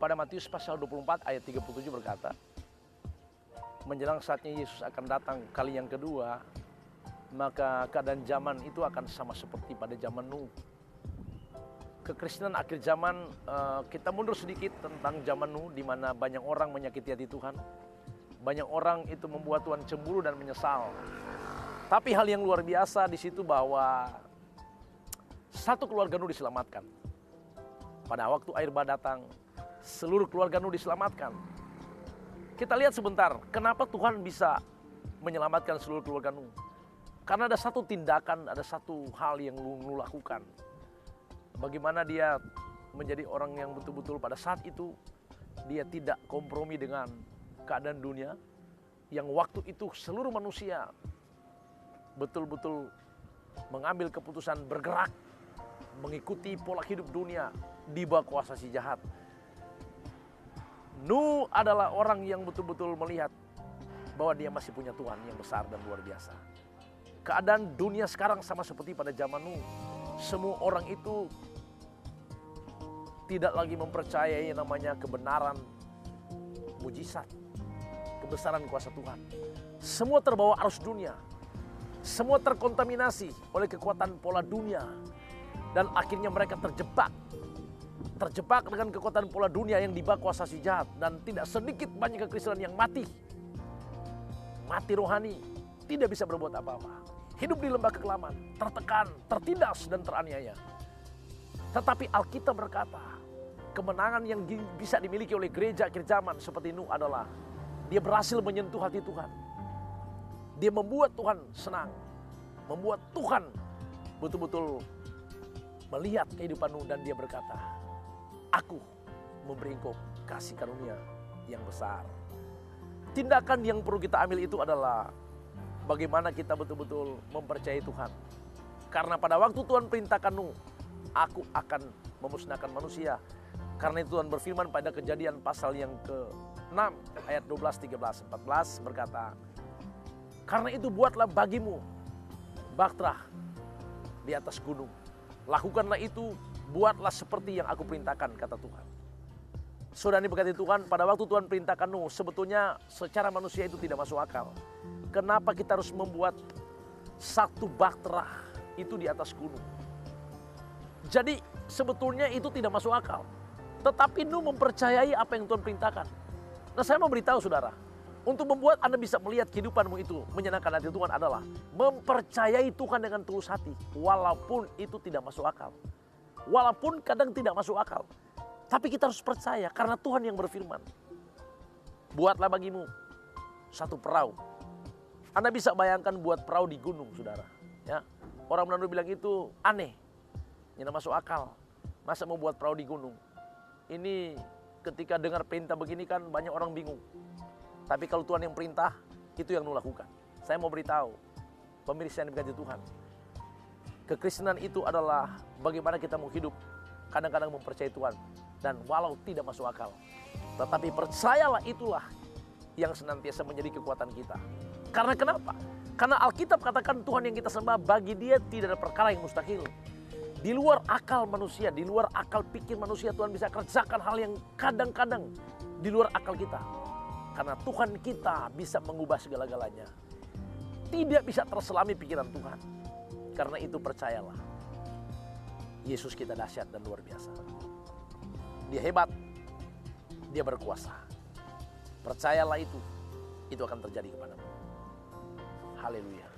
Pada Matius pasal 24 ayat 37 berkata, menjelang saatnya Yesus akan datang kali yang kedua, maka keadaan zaman itu akan sama seperti pada zaman Nuh. Kekristenan akhir zaman, kita mundur sedikit tentang zaman Nuh, di mana banyak orang menyakiti hati Tuhan. Banyak orang itu membuat Tuhan cemburu dan menyesal. Tapi hal yang luar biasa di situ bahwa satu keluarga Nuh diselamatkan. Pada waktu air bah datang, seluruh keluarga Nuh diselamatkan. Kita lihat sebentar, kenapa Tuhan bisa menyelamatkan seluruh keluarga Nuh. Karena ada satu tindakan, ada satu hal yang Nuh lakukan. Bagaimana dia menjadi orang yang betul-betul pada saat itu dia tidak kompromi dengan keadaan dunia, yang waktu itu seluruh manusia betul-betul mengambil keputusan bergerak mengikuti pola hidup dunia di bawah kuasa si jahat. Nuh adalah orang yang betul-betul melihat bahwa dia masih punya Tuhan yang besar dan luar biasa. Keadaan dunia sekarang sama seperti pada zaman Nuh. Semua orang itu tidak lagi mempercayai namanya kebenaran, mujizat, kebesaran kuasa Tuhan. Semua terbawa arus dunia. Semua terkontaminasi oleh kekuatan pola dunia. Dan akhirnya mereka terjebak dengan kekuatan pola dunia yang dibawa kuasa si jahat. Dan tidak sedikit banyak kekristenan yang mati rohani, tidak bisa berbuat apa-apa. Hidup di lembah kekelaman, tertekan, tertindas, dan teraniaya. Tetapi Alkitab berkata, kemenangan yang bisa dimiliki oleh gereja akhir zaman seperti Nuh adalah dia berhasil menyentuh hati Tuhan. Dia membuat Tuhan senang, membuat Tuhan betul-betul melihat kehidupan Nuh, dan dia berkata, aku memberi engkau kasih karunia yang besar. Tindakan yang perlu kita ambil itu adalah bagaimana kita betul-betul mempercayai Tuhan. Karena pada waktu Tuhan perintahkan Nuh, aku akan memusnahkan manusia. Karena itu Tuhan berfirman pada Kejadian pasal yang ke-6 ayat 12, 13, 14 berkata, karena itu buatlah bagimu bahtera di atas gunung. Lakukanlah itu, buatlah seperti yang aku perintahkan, kata Tuhan. Saudara, ini berkati Tuhan, pada waktu Tuhan perintahkan Nuh, sebetulnya secara manusia itu tidak masuk akal. Kenapa kita harus membuat satu bahtera itu di atas gunung? Jadi sebetulnya itu tidak masuk akal. Tetapi Nuh mempercayai apa yang Tuhan perintahkan. Nah, saya mau beritahu saudara, untuk membuat Anda bisa melihat kehidupanmu itu menyenangkan hati Tuhan adalah mempercayai Tuhan dengan tulus hati. Walaupun itu tidak masuk akal. Walaupun kadang tidak masuk akal. Tapi kita harus percaya karena Tuhan yang berfirman. Buatlah bagimu satu perahu. Anda bisa bayangkan buat perahu di gunung, saudara. Ya, orang Manado bilang itu aneh. Tidak masuk akal. Masa mau buat perahu di gunung? Ini ketika dengar perintah begini kan banyak orang bingung. Tapi kalau Tuhan yang perintah, itu yang Nuh lakukan. Saya mau beritahu, pemirsa yang diberkati Tuhan. Kekristenan itu adalah bagaimana kita mau hidup. Kadang-kadang mempercayai Tuhan. Dan walau tidak masuk akal. Tetapi percayalah, itulah yang senantiasa menjadi kekuatan kita. Karena kenapa? Karena Alkitab katakan Tuhan yang kita sembah, bagi dia tidak ada perkara yang mustahil. Di luar akal manusia, di luar akal pikir manusia, Tuhan bisa kerjakan hal yang kadang-kadang di luar akal kita. Karena Tuhan kita bisa mengubah segala-galanya. Tidak bisa terselami pikiran Tuhan. Karena itu percayalah, Yesus kita dahsyat dan luar biasa. Dia hebat, dia berkuasa. Percayalah itu akan terjadi kepadamu. Haleluya.